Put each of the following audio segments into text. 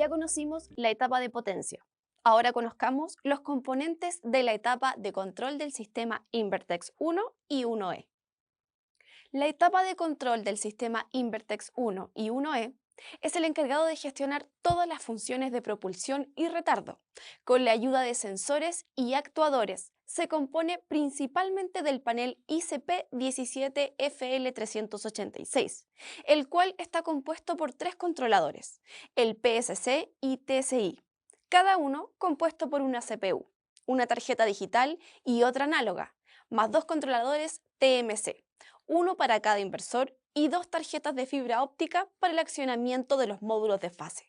Ya conocimos la etapa de potencia. Ahora conozcamos los componentes de la etapa de control del sistema Invertex 1 y 1E. La etapa de control del sistema Invertex 1 y 1E es el encargado de gestionar todas las funciones de propulsión y retardo. Con la ayuda de sensores y actuadores, se compone principalmente del panel ICP-17FL386, el cual está compuesto por tres controladores, el PSC y TSI, cada uno compuesto por una CPU, una tarjeta digital y otra análoga, más dos controladores TMC, uno para cada inversor y dos tarjetas de fibra óptica para el accionamiento de los módulos de fase.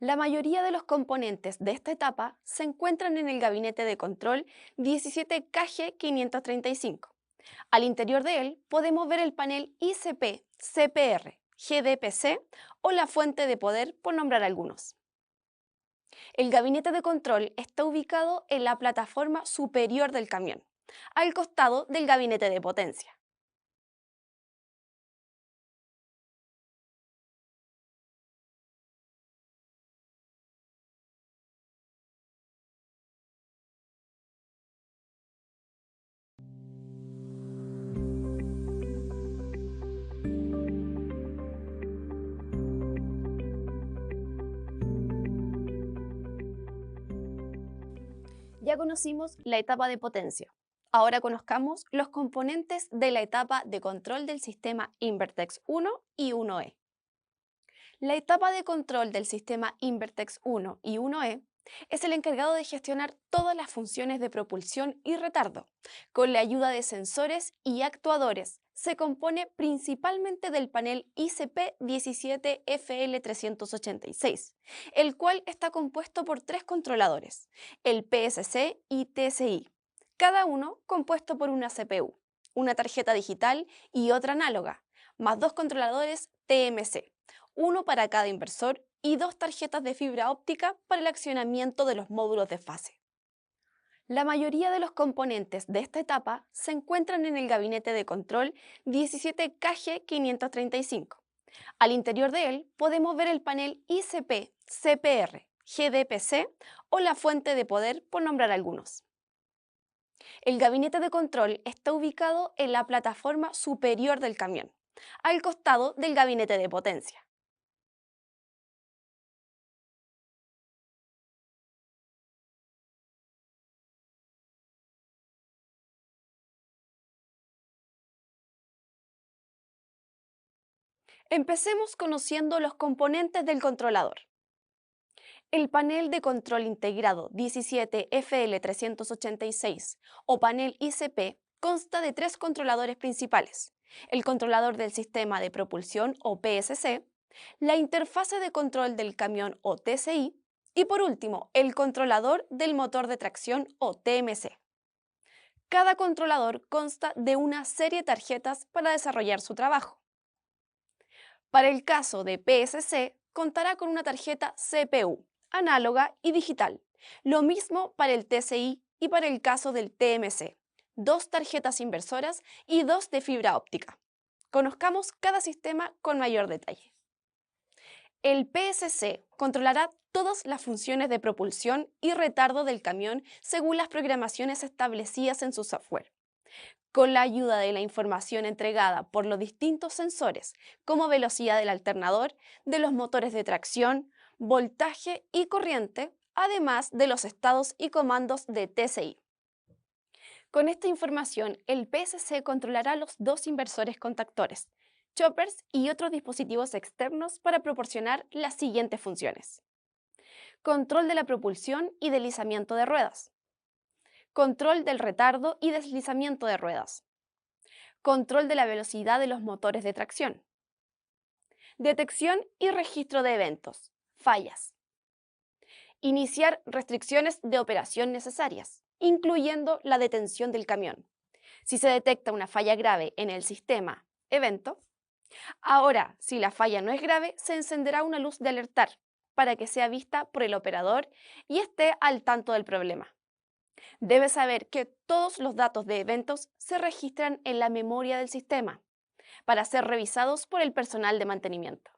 La mayoría de los componentes de esta etapa se encuentran en el gabinete de control 17KG535. Al interior de él podemos ver el panel ICP, CPR, GDPC o la fuente de poder, por nombrar algunos. El gabinete de control está ubicado en la plataforma superior del camión, al costado del gabinete de potencia. Ya conocimos la etapa de potencia. Ahora conozcamos los componentes de la etapa de control del sistema Invertex 1 y 1E. La etapa de control del sistema Invertex 1 y 1E es el encargado de gestionar todas las funciones de propulsión y retardo. Con la ayuda de sensores y actuadores, se compone principalmente del panel ICP-17FL386, el cual está compuesto por tres controladores, el PSC y TSI, cada uno compuesto por una CPU, una tarjeta digital y otra análoga, más dos controladores TMC, uno para cada inversor y dos tarjetas de fibra óptica para el accionamiento de los módulos de fase. La mayoría de los componentes de esta etapa se encuentran en el gabinete de control 17KG535. Al interior de él podemos ver el panel ICP, CPR, GDPC o la fuente de poder, por nombrar algunos. El gabinete de control está ubicado en la plataforma superior del camión, al costado del gabinete de potencia. Empecemos conociendo los componentes del controlador. El panel de control integrado 17FL386 o panel ICP consta de tres controladores principales: el controlador del sistema de propulsión o PSC, la interfase de control del camión o TSI y por último el controlador del motor de tracción o TMC. Cada controlador consta de una serie de tarjetas para desarrollar su trabajo. Para el caso de PSC, contará con una tarjeta CPU, análoga y digital. Lo mismo para el TCI y para el caso del TMC, dos tarjetas inversoras y dos de fibra óptica. Conozcamos cada sistema con mayor detalle. El PSC controlará todas las funciones de propulsión y retardo del camión según las programaciones establecidas en su software. Con la ayuda de la información entregada por los distintos sensores, como velocidad del alternador, de los motores de tracción, voltaje y corriente, además de los estados y comandos de TCI. Con esta información, el PSC controlará los dos inversores contactores, choppers y otros dispositivos externos para proporcionar las siguientes funciones: control de la propulsión y deslizamiento de ruedas, control del retardo y deslizamiento de ruedas, control de la velocidad de los motores de tracción, detección y registro de eventos, fallas, iniciar restricciones de operación necesarias, incluyendo la detención del camión. Si se detecta una falla grave en el sistema evento, ahora, si la falla no es grave, se encenderá una luz de alertar para que sea vista por el operador y esté al tanto del problema. Debes saber que todos los datos de eventos se registran en la memoria del sistema para ser revisados por el personal de mantenimiento.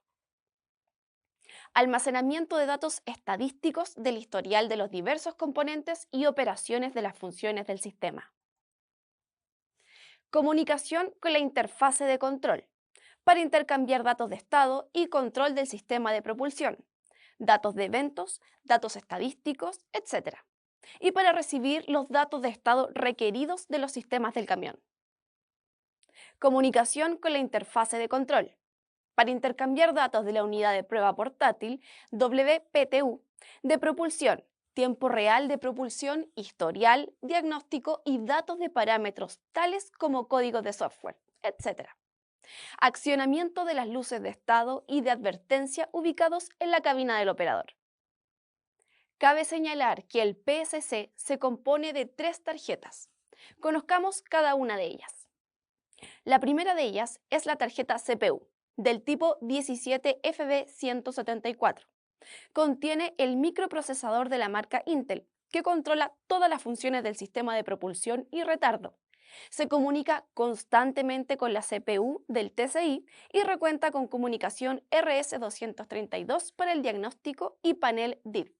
Almacenamiento de datos estadísticos del historial de los diversos componentes y operaciones de las funciones del sistema. Comunicación con la interfase de control, para intercambiar datos de estado y control del sistema de propulsión, datos de eventos, datos estadísticos, etc. Y para recibir los datos de estado requeridos de los sistemas del camión. Comunicación con la interfase de control, para intercambiar datos de la unidad de prueba portátil WPTU de propulsión, tiempo real de propulsión, historial, diagnóstico y datos de parámetros tales como códigos de software, etc. Accionamiento de las luces de estado y de advertencia ubicados en la cabina del operador. Cabe señalar que el PSC se compone de 3 tarjetas. Conozcamos cada una de ellas. La primera de ellas es la tarjeta CPU, del tipo 17FB174. Contiene el microprocesador de la marca Intel, que controla todas las funciones del sistema de propulsión y retardo. Se comunica constantemente con la CPU del TSI y recuenta con comunicación RS232 para el diagnóstico y panel DIV.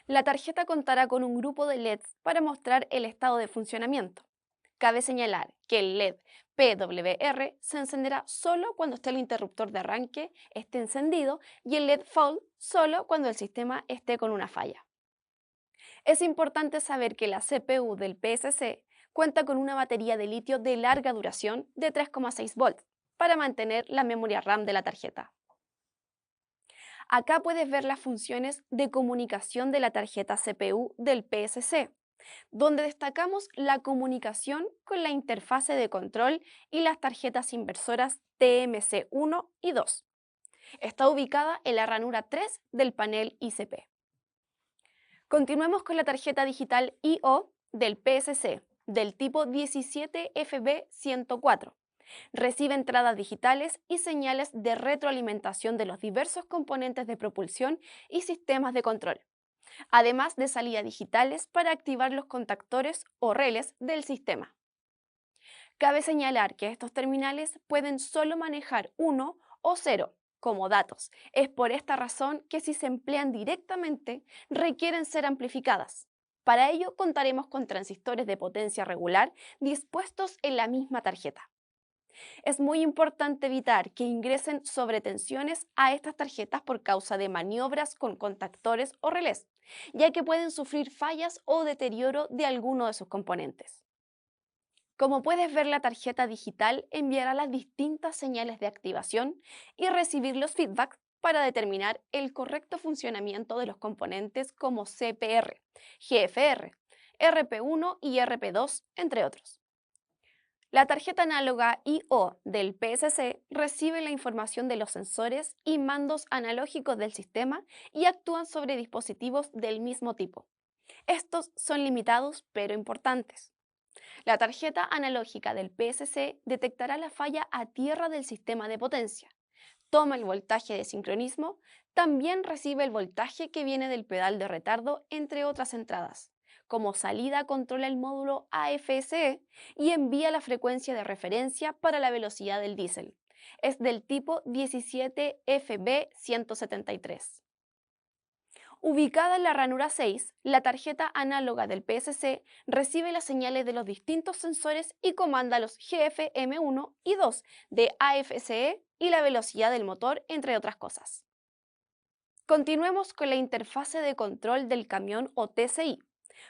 La tarjeta contará con un grupo de LEDs para mostrar el estado de funcionamiento. Cabe señalar que el LED PWR se encenderá solo cuando esté el interruptor de arranque esté encendido y el LED Fall solo cuando el sistema esté con una falla. Es importante saber que la CPU del PSC cuenta con una batería de litio de larga duración de 3,6 volts para mantener la memoria RAM de la tarjeta. Acá puedes ver las funciones de comunicación de la tarjeta CPU del PSC, donde destacamos la comunicación con la interfase de control y las tarjetas inversoras TMC1 y 2. Está ubicada en la ranura 3 del panel ICP. Continuemos con la tarjeta digital I/O del PSC, del tipo 17FB104. Recibe entradas digitales y señales de retroalimentación de los diversos componentes de propulsión y sistemas de control, además de salidas digitales para activar los contactores o reles del sistema. Cabe señalar que estos terminales pueden solo manejar 1 o 0 como datos. Es por esta razón que si se emplean directamente requieren ser amplificadas. Para ello contaremos con transistores de potencia regular dispuestos en la misma tarjeta. Es muy importante evitar que ingresen sobretensiones a estas tarjetas por causa de maniobras con contactores o relés, ya que pueden sufrir fallas o deterioro de alguno de sus componentes. Como puedes ver, la tarjeta digital enviará las distintas señales de activación y recibir los feedbacks para determinar el correcto funcionamiento de los componentes como CPR, GFR, RP1 y RP2, entre otros. La tarjeta análoga I/O del PSC recibe la información de los sensores y mandos analógicos del sistema y actúan sobre dispositivos del mismo tipo. Estos son limitados pero importantes. La tarjeta analógica del PSC detectará la falla a tierra del sistema de potencia, toma el voltaje de sincronismo, también recibe el voltaje que viene del pedal de retardo, entre otras entradas. Como salida controla el módulo AFSE y envía la frecuencia de referencia para la velocidad del diésel. Es del tipo 17FB173. Ubicada en la ranura 6, la tarjeta análoga del PSC recibe las señales de los distintos sensores y comanda los GFM1 y 2 de AFSE y la velocidad del motor, entre otras cosas. Continuemos con la interfase de control del camión o TCI.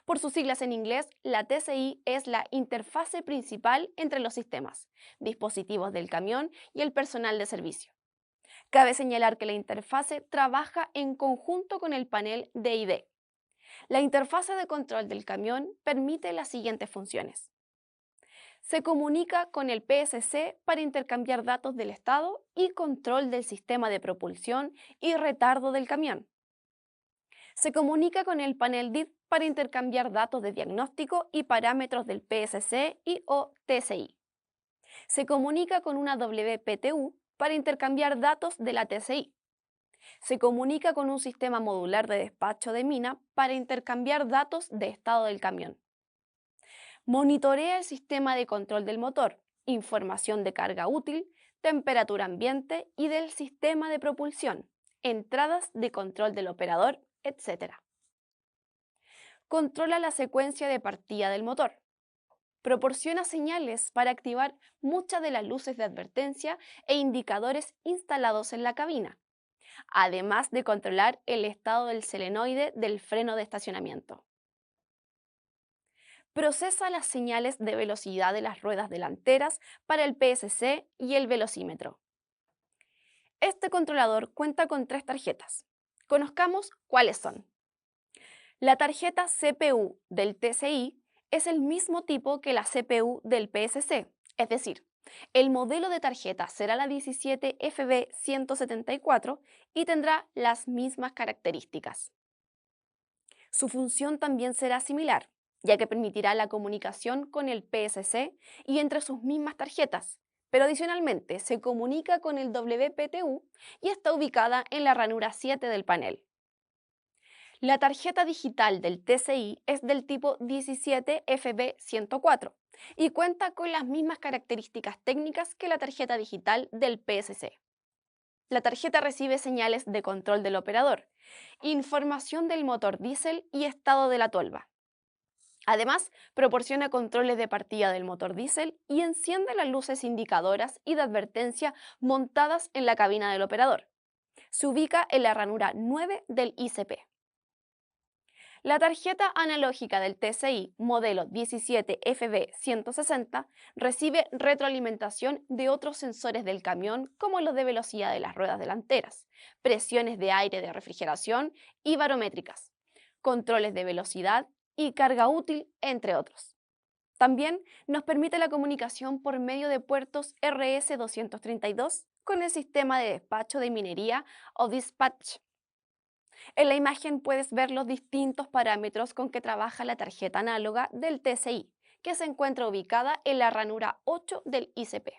Por sus siglas en inglés, la TCI es la interfase principal entre los sistemas, dispositivos del camión y el personal de servicio. Cabe señalar que la interfase trabaja en conjunto con el panel DID. La interfase de control del camión permite las siguientes funciones. Se comunica con el PSC para intercambiar datos del estado y control del sistema de propulsión y retardo del camión. Se comunica con el panel DID para intercambiar datos de diagnóstico y parámetros del PSC y o TSI. Se comunica con una WPTU para intercambiar datos de la TSI. Se comunica con un sistema modular de despacho de mina para intercambiar datos de estado del camión. Monitorea el sistema de control del motor, información de carga útil, temperatura ambiente y del sistema de propulsión, entradas de control del operador, etc. Controla la secuencia de partida del motor. Proporciona señales para activar muchas de las luces de advertencia e indicadores instalados en la cabina, además de controlar el estado del solenoide del freno de estacionamiento. Procesa las señales de velocidad de las ruedas delanteras para el PSC y el velocímetro. Este controlador cuenta con tres tarjetas. Conozcamos cuáles son. La tarjeta CPU del TCI es el mismo tipo que la CPU del PSC, es decir, el modelo de tarjeta será la 17FB174 y tendrá las mismas características. Su función también será similar, ya que permitirá la comunicación con el PSC y entre sus mismas tarjetas, pero adicionalmente se comunica con el WPTU y está ubicada en la ranura 7 del panel. La tarjeta digital del TCI es del tipo 17FB104 y cuenta con las mismas características técnicas que la tarjeta digital del PSC. La tarjeta recibe señales de control del operador, información del motor diésel y estado de la tolva. Además, proporciona controles de partida del motor diésel y enciende las luces indicadoras y de advertencia montadas en la cabina del operador. Se ubica en la ranura 9 del ICP. La tarjeta analógica del TCI modelo 17FB160 recibe retroalimentación de otros sensores del camión como los de velocidad de las ruedas delanteras, presiones de aire de refrigeración y barométricas, controles de velocidad y carga útil, entre otros. También nos permite la comunicación por medio de puertos RS232 con el sistema de despacho de minería o Dispatch. En la imagen puedes ver los distintos parámetros con que trabaja la tarjeta análoga del TCI, que se encuentra ubicada en la ranura 8 del ICP.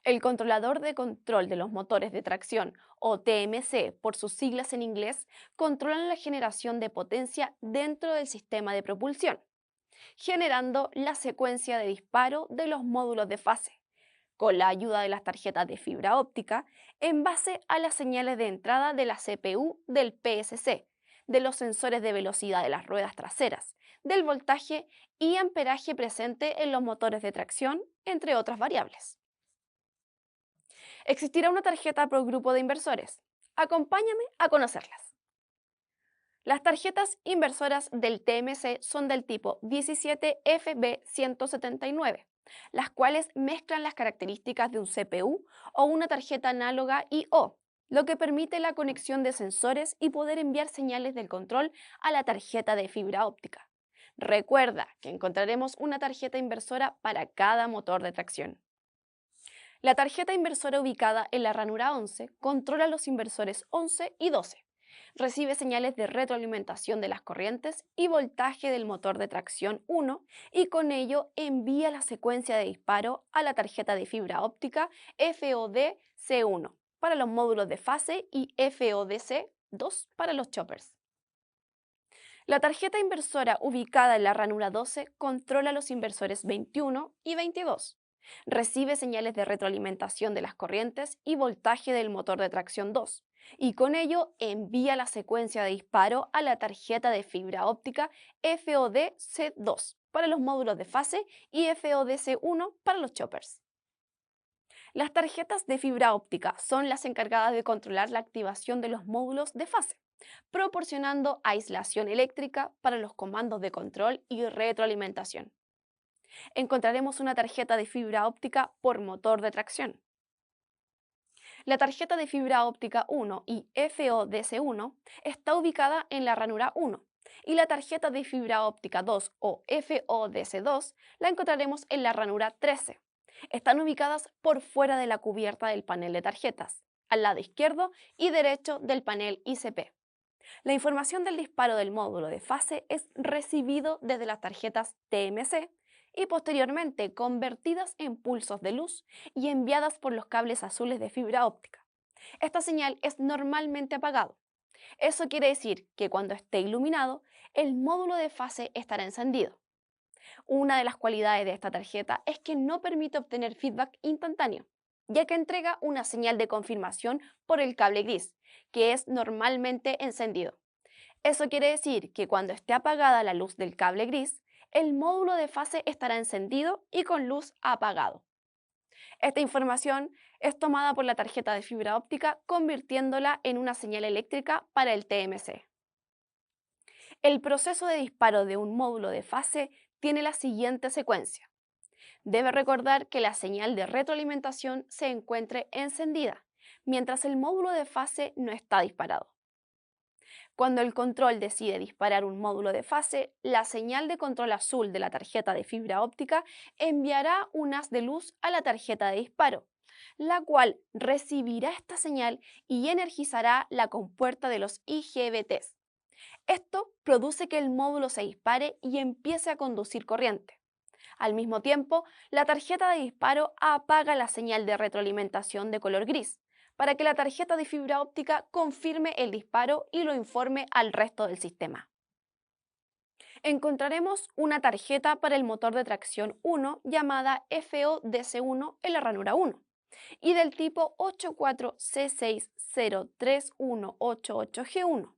El controlador de control de los motores de tracción, o TMC por sus siglas en inglés, controlan la generación de potencia dentro del sistema de propulsión, generando la secuencia de disparo de los módulos de fase, con la ayuda de las tarjetas de fibra óptica, en base a las señales de entrada de la CPU del PSC, de los sensores de velocidad de las ruedas traseras, del voltaje y amperaje presente en los motores de tracción, entre otras variables. Existirá una tarjeta por grupo de inversores. Acompáñame a conocerlas. Las tarjetas inversoras del TMC son del tipo 17FB179, las cuales mezclan las características de un CPU o una tarjeta análoga I/O, lo que permite la conexión de sensores y poder enviar señales del control a la tarjeta de fibra óptica. Recuerda que encontraremos una tarjeta inversora para cada motor de tracción. La tarjeta inversora ubicada en la ranura 11 controla los inversores 11 y 12. Recibe señales de retroalimentación de las corrientes y voltaje del motor de tracción 1 y con ello envía la secuencia de disparo a la tarjeta de fibra óptica FODC1 para los módulos de fase y FODC2 para los choppers. La tarjeta inversora ubicada en la ranura 12 controla los inversores 21 y 22. Recibe señales de retroalimentación de las corrientes y voltaje del motor de tracción 2 y con ello envía la secuencia de disparo a la tarjeta de fibra óptica FODC2 para los módulos de fase y FODC1 para los choppers. Las tarjetas de fibra óptica son las encargadas de controlar la activación de los módulos de fase, proporcionando aislación eléctrica para los comandos de control y retroalimentación. Encontraremos una tarjeta de fibra óptica por motor de tracción. La tarjeta de fibra óptica 1 y FODC1 está ubicada en la ranura 1 y la tarjeta de fibra óptica 2 o FODC2 la encontraremos en la ranura 13. Están ubicadas por fuera de la cubierta del panel de tarjetas, al lado izquierdo y derecho del panel ICP. La información del disparo del módulo de fase es recibido desde las tarjetas TMC y posteriormente convertidas en pulsos de luz y enviadas por los cables azules de fibra óptica. Esta señal es normalmente apagado. Eso quiere decir que cuando esté iluminado, el módulo de fase estará encendido. Una de las cualidades de esta tarjeta es que no permite obtener feedback instantáneo, ya que entrega una señal de confirmación por el cable gris, que es normalmente encendido. Eso quiere decir que cuando esté apagada la luz del cable gris, el módulo de fase estará encendido y con luz apagado. Esta información es tomada por la tarjeta de fibra óptica, convirtiéndola en una señal eléctrica para el TMC. El proceso de disparo de un módulo de fase tiene la siguiente secuencia. Debe recordar que la señal de retroalimentación se encuentre encendida, mientras el módulo de fase no está disparado. Cuando el control decide disparar un módulo de fase, la señal de control azul de la tarjeta de fibra óptica enviará un haz de luz a la tarjeta de disparo, la cual recibirá esta señal y energizará la compuerta de los IGBTs. Esto produce que el módulo se dispare y empiece a conducir corriente. Al mismo tiempo, la tarjeta de disparo apaga la señal de retroalimentación de color gris, para que la tarjeta de fibra óptica confirme el disparo y lo informe al resto del sistema. Encontraremos una tarjeta para el motor de tracción 1 llamada FODC1 en la ranura 1 y del tipo 84C603188G1,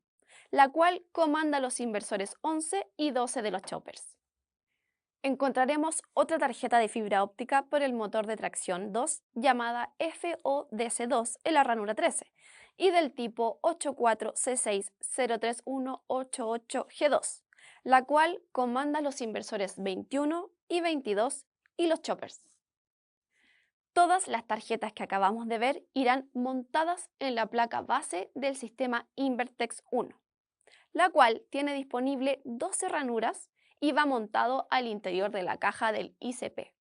la cual comanda los inversores 11 y 12 de los choppers. Encontraremos otra tarjeta de fibra óptica por el motor de tracción 2 llamada FODC2 en la ranura 13 y del tipo 84C603188G2, la cual comanda los inversores 21 y 22 y los choppers. Todas las tarjetas que acabamos de ver irán montadas en la placa base del sistema Invertex 1, la cual tiene disponible 12 ranuras y va montado al interior de la caja del ICP.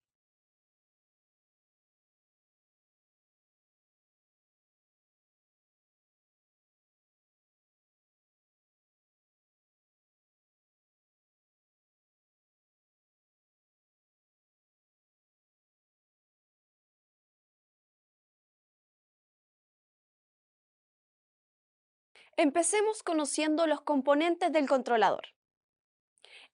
Empecemos conociendo los componentes del controlador.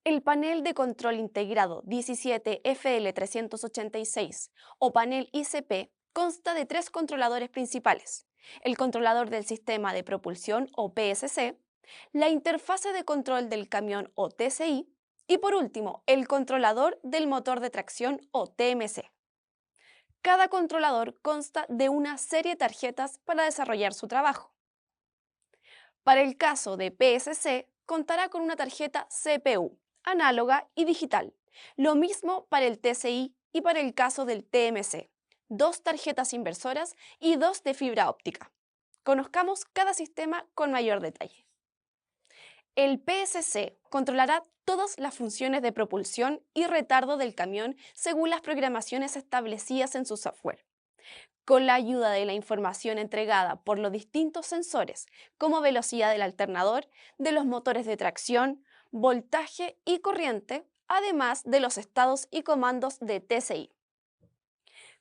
El panel de control integrado 17FL386 o panel ICP consta de tres controladores principales: el controlador del sistema de propulsión o PSC, la interfase de control del camión o TCI y por último el controlador del motor de tracción o TMC. Cada controlador consta de una serie de tarjetas para desarrollar su trabajo. Para el caso de PSC, contará con una tarjeta CPU, análoga y digital. Lo mismo para el TCI y para el caso del TMC, dos tarjetas inversoras y dos de fibra óptica. Conozcamos cada sistema con mayor detalle. El PSC controlará todas las funciones de propulsión y retardo del camión según las programaciones establecidas en su software. Con la ayuda de la información entregada por los distintos sensores, como velocidad del alternador, de los motores de tracción, voltaje y corriente, además de los estados y comandos de TCI.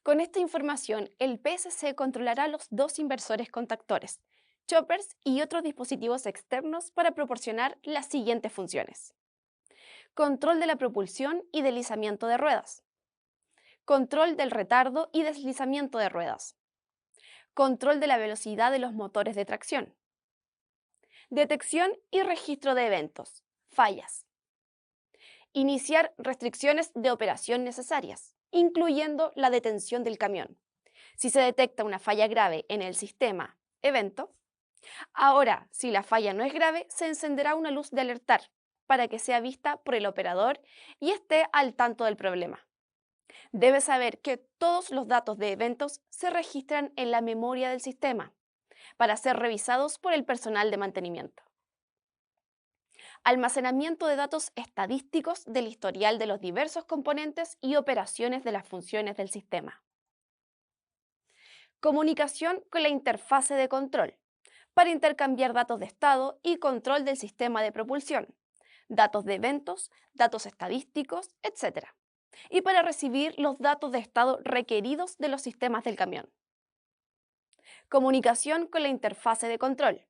Con esta información, el PSC controlará los dos inversores contactores, choppers y otros dispositivos externos para proporcionar las siguientes funciones: control de la propulsión y deslizamiento de ruedas, control del retardo y deslizamiento de ruedas, control de la velocidad de los motores de tracción, detección y registro de eventos, fallas, iniciar restricciones de operación necesarias, incluyendo la detención del camión, si se detecta una falla grave en el sistema evento. Ahora, si la falla no es grave, se encenderá una luz de alertar para que sea vista por el operador y esté al tanto del problema. Debes saber que todos los datos de eventos se registran en la memoria del sistema para ser revisados por el personal de mantenimiento. Almacenamiento de datos estadísticos del historial de los diversos componentes y operaciones de las funciones del sistema. Comunicación con la interfase de control para intercambiar datos de estado y control del sistema de propulsión, datos de eventos, datos estadísticos, etc. Y para recibir los datos de estado requeridos de los sistemas del camión. Comunicación con la interfase de control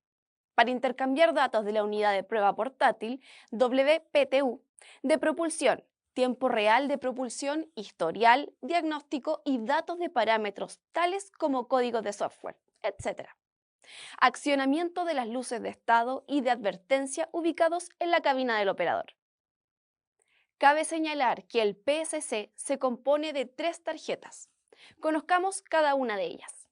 para intercambiar datos de la unidad de prueba portátil WPTU de propulsión, tiempo real de propulsión, historial, diagnóstico y datos de parámetros tales como códigos de software, etc. Accionamiento de las luces de estado y de advertencia ubicados en la cabina del operador. Cabe señalar que el PSC se compone de tres tarjetas. Conozcamos cada una de ellas.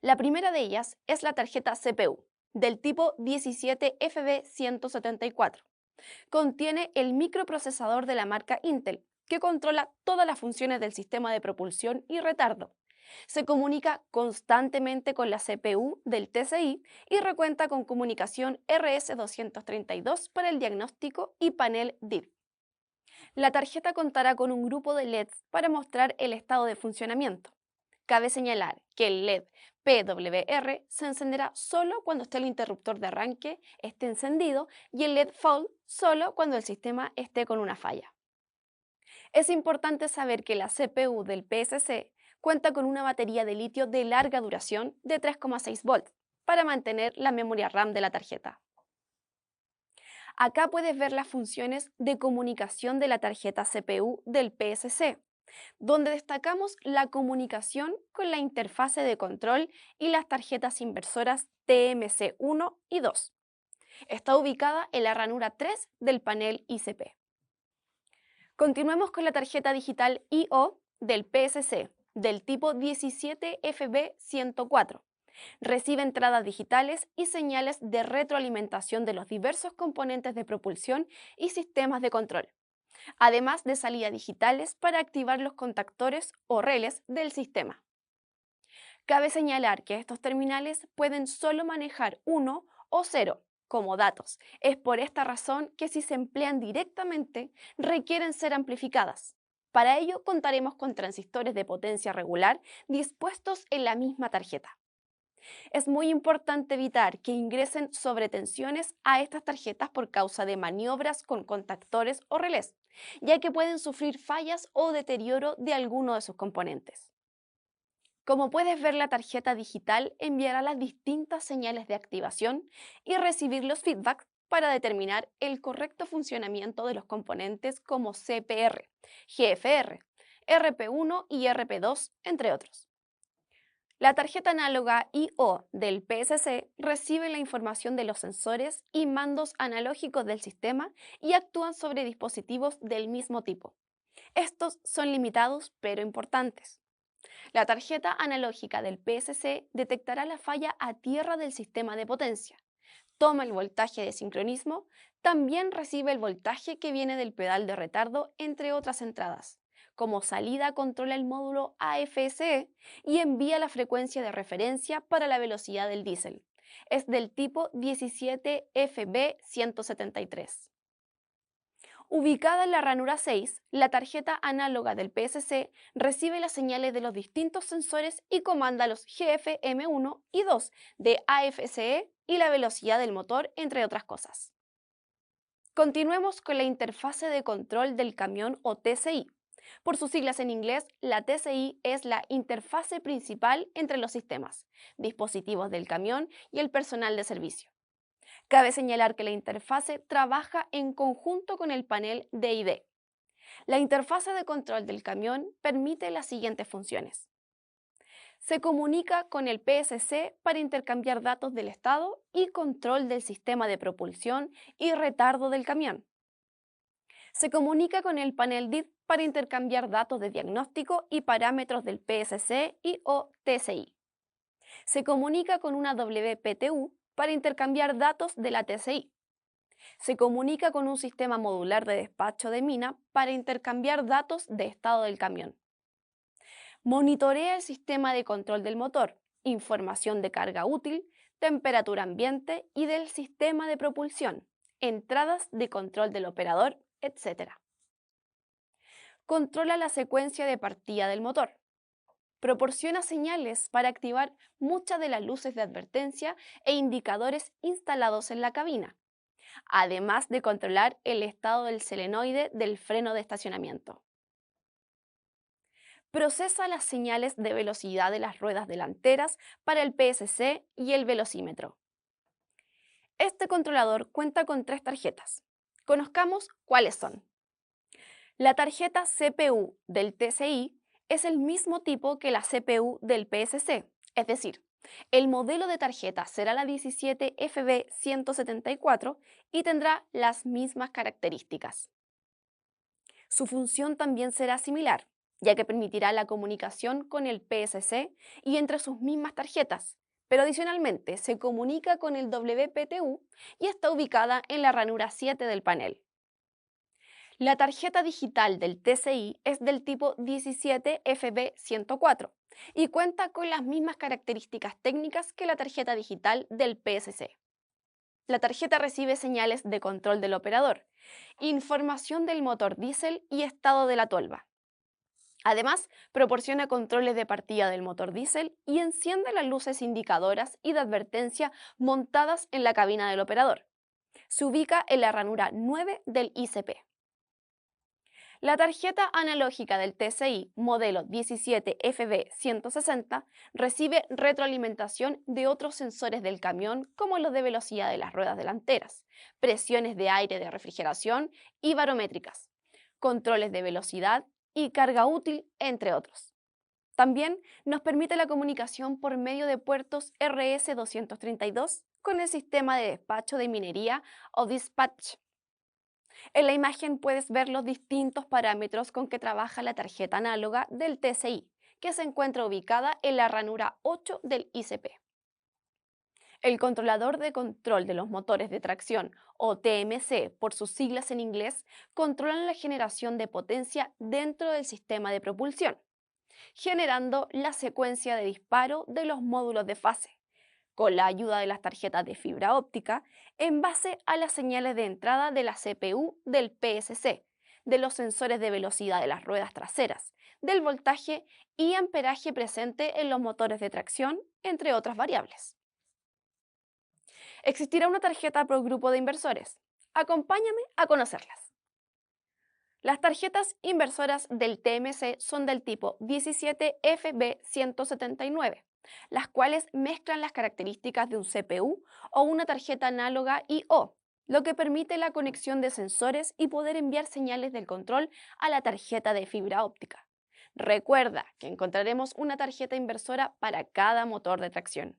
La primera de ellas es la tarjeta CPU, del tipo 17FB174. Contiene el microprocesador de la marca Intel, que controla todas las funciones del sistema de propulsión y retardo. Se comunica constantemente con la CPU del TSI y recuenta con comunicación RS-232 para el diagnóstico y panel DIV. La tarjeta contará con un grupo de LEDs para mostrar el estado de funcionamiento. Cabe señalar que el LED PWR se encenderá solo cuando esté el interruptor de arranque esté encendido y el LED Fall solo cuando el sistema esté con una falla. Es importante saber que la CPU del PSC cuenta con una batería de litio de larga duración de 3,6 volts para mantener la memoria RAM de la tarjeta. Acá puedes ver las funciones de comunicación de la tarjeta CPU del PSC, donde destacamos la comunicación con la interfase de control y las tarjetas inversoras TMC1 y 2. Está ubicada en la ranura 3 del panel ICP. Continuemos con la tarjeta digital I/O del PSC, del tipo 17FB104. Recibe entradas digitales y señales de retroalimentación de los diversos componentes de propulsión y sistemas de control, además de salidas digitales para activar los contactores o relés del sistema. Cabe señalar que estos terminales pueden solo manejar 1 o 0 como datos. Es por esta razón que si se emplean directamente requieren ser amplificadas. Para ello contaremos con transistores de potencia regular dispuestos en la misma tarjeta. Es muy importante evitar que ingresen sobretensiones a estas tarjetas por causa de maniobras con contactores o relés, ya que pueden sufrir fallas o deterioro de alguno de sus componentes. Como puedes ver, la tarjeta digital enviará las distintas señales de activación y recibir los feedbacks para determinar el correcto funcionamiento de los componentes como CPR, GFR, RP1 y RP2, entre otros. La tarjeta análoga I/O del PSC recibe la información de los sensores y mandos analógicos del sistema y actúan sobre dispositivos del mismo tipo. Estos son limitados pero importantes. La tarjeta analógica del PSC detectará la falla a tierra del sistema de potencia, toma el voltaje de sincronismo, también recibe el voltaje que viene del pedal de retardo, entre otras entradas. Como salida controla el módulo AFSE y envía la frecuencia de referencia para la velocidad del diésel. Es del tipo 17FB173. Ubicada en la ranura 6, la tarjeta análoga del PSC recibe las señales de los distintos sensores y comanda los GFM1 y 2 de AFSE y la velocidad del motor, entre otras cosas. Continuemos con la interfase de control del camión o TCI. Por sus siglas en inglés, la TCI es la interfase principal entre los sistemas, dispositivos del camión y el personal de servicio. Cabe señalar que la interfase trabaja en conjunto con el panel DID. La interfase de control del camión permite las siguientes funciones. Se comunica con el PSC para intercambiar datos del estado y control del sistema de propulsión y retardo del camión. Se comunica con el panel DID para intercambiar datos de diagnóstico y parámetros del PSC y o TSI. Se comunica con una WPTU para intercambiar datos de la TSI. Se comunica con un sistema modular de despacho de mina para intercambiar datos de estado del camión. Monitorea el sistema de control del motor, información de carga útil, temperatura ambiente y del sistema de propulsión, entradas de control del operador, etc. Controla la secuencia de partida del motor. Proporciona señales para activar muchas de las luces de advertencia e indicadores instalados en la cabina, además de controlar el estado del solenoide del freno de estacionamiento. Procesa las señales de velocidad de las ruedas delanteras para el PSC y el velocímetro. Este controlador cuenta con tres tarjetas. Conozcamos cuáles son. La tarjeta CPU del TCI es el mismo tipo que la CPU del PSC, es decir, el modelo de tarjeta será la 17FB174 y tendrá las mismas características. Su función también será similar, ya que permitirá la comunicación con el PSC y entre sus mismas tarjetas, pero adicionalmente se comunica con el WPTU y está ubicada en la ranura 7 del panel. La tarjeta digital del TCI es del tipo 17FB104 y cuenta con las mismas características técnicas que la tarjeta digital del PSC. La tarjeta recibe señales de control del operador, información del motor diésel y estado de la tolva. Además, proporciona controles de partida del motor diésel y enciende las luces indicadoras y de advertencia montadas en la cabina del operador. Se ubica en la ranura 9 del ICP. La tarjeta analógica del TCI modelo 17FB160 recibe retroalimentación de otros sensores del camión como los de velocidad de las ruedas delanteras, presiones de aire de refrigeración y barométricas, controles de velocidad y carga útil, entre otros. También nos permite la comunicación por medio de puertos RS232 con el sistema de despacho de minería o Dispatch. En la imagen puedes ver los distintos parámetros con que trabaja la tarjeta análoga del TCI, que se encuentra ubicada en la ranura 8 del ICP. El controlador de control de los motores de tracción, o TMC por sus siglas en inglés, controlan la generación de potencia dentro del sistema de propulsión, generando la secuencia de disparo de los módulos de fase, con la ayuda de las tarjetas de fibra óptica, en base a las señales de entrada de la CPU del PSC, de los sensores de velocidad de las ruedas traseras, del voltaje y amperaje presente en los motores de tracción, entre otras variables. Existirá una tarjeta por grupo de inversores. Acompáñame a conocerlas. Las tarjetas inversoras del TMC son del tipo 17FB179, las cuales mezclan las características de un CPU o una tarjeta análoga I/O, lo que permite la conexión de sensores y poder enviar señales del control a la tarjeta de fibra óptica. Recuerda que encontraremos una tarjeta inversora para cada motor de tracción.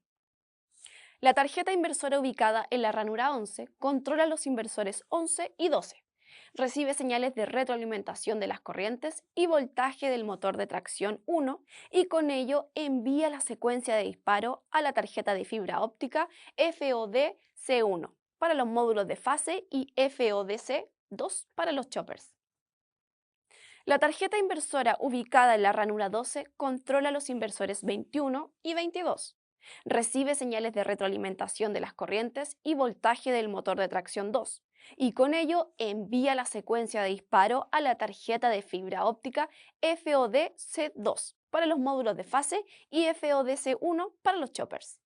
La tarjeta inversora ubicada en la ranura 11 controla los inversores 11 y 12. Recibe señales de retroalimentación de las corrientes y voltaje del motor de tracción 1 y con ello envía la secuencia de disparo a la tarjeta de fibra óptica FODC1 para los módulos de fase y FODC2 para los choppers. La tarjeta inversora ubicada en la ranura 12 controla los inversores 21 y 22. Recibe señales de retroalimentación de las corrientes y voltaje del motor de tracción 2 y con ello envía la secuencia de disparo a la tarjeta de fibra óptica FODC2 para los módulos de fase y FODC1 para los choppers.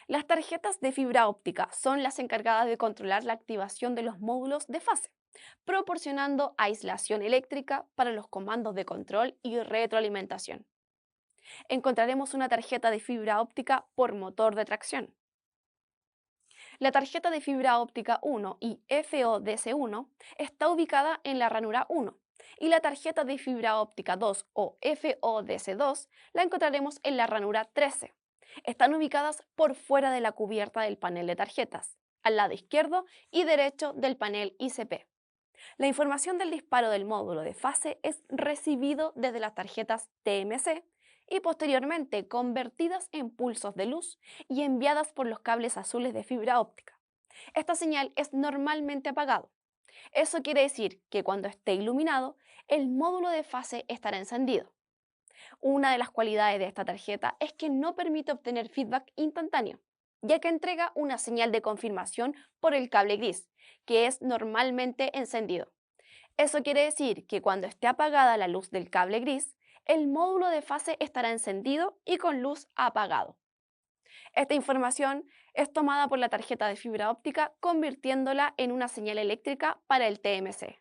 Las tarjetas de fibra óptica son las encargadas de controlar la activación de los módulos de fase, proporcionando aislación eléctrica para los comandos de control y retroalimentación. Encontraremos una tarjeta de fibra óptica por motor de tracción. La tarjeta de fibra óptica 1 y FODC1 está ubicada en la ranura 1 y la tarjeta de fibra óptica 2 o FODC2 la encontraremos en la ranura 13. Están ubicadas por fuera de la cubierta del panel de tarjetas, al lado izquierdo y derecho del panel ICP. La información del disparo del módulo de fase es recibido desde las tarjetas TMC y posteriormente convertidas en pulsos de luz y enviadas por los cables azules de fibra óptica. Esta señal es normalmente apagado. Eso quiere decir que cuando esté iluminado, el módulo de fase estará encendido. Una de las cualidades de esta tarjeta es que no permite obtener feedback instantáneo, ya que entrega una señal de confirmación por el cable gris, que es normalmente encendido. Eso quiere decir que cuando esté apagada la luz del cable gris, el módulo de fase estará encendido y con luz apagado. Esta información es tomada por la tarjeta de fibra óptica, convirtiéndola en una señal eléctrica para el TMC.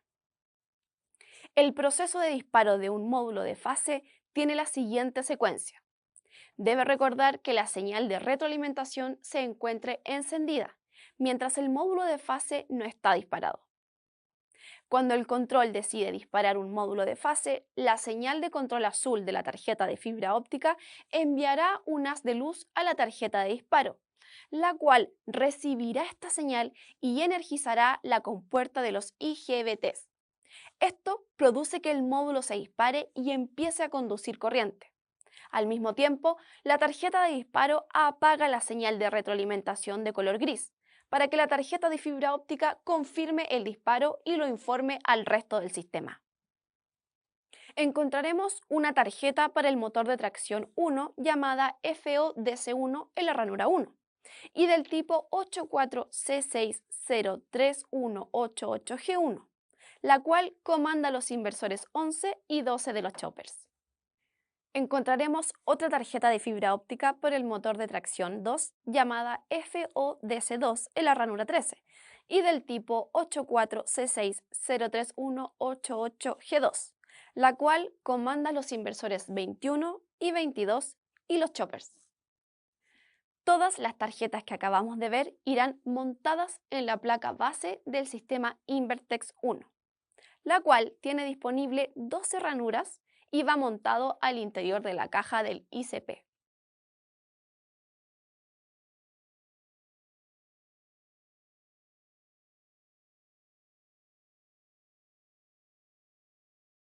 El proceso de disparo de un módulo de fase tiene la siguiente secuencia. Debe recordar que la señal de retroalimentación se encuentre encendida, mientras el módulo de fase no está disparado. Cuando el control decide disparar un módulo de fase, la señal de control azul de la tarjeta de fibra óptica enviará un haz de luz a la tarjeta de disparo, la cual recibirá esta señal y energizará la compuerta de los IGBTs. Esto produce que el módulo se dispare y empiece a conducir corriente. Al mismo tiempo, la tarjeta de disparo apaga la señal de retroalimentación de color gris, para que la tarjeta de fibra óptica confirme el disparo y lo informe al resto del sistema. Encontraremos una tarjeta para el motor de tracción 1 llamada FODC1 en la ranura 1 y del tipo 84C603188G1, la cual comanda los inversores 11 y 12 de los choppers. Encontraremos otra tarjeta de fibra óptica por el motor de tracción 2 llamada FODC2 en la ranura 13 y del tipo 84C603188G2, la cual comanda los inversores 21 y 22 y los choppers. Todas las tarjetas que acabamos de ver irán montadas en la placa base del sistema Invertex 1, la cual tiene disponible 12 ranuras y va montado al interior de la caja del ICP.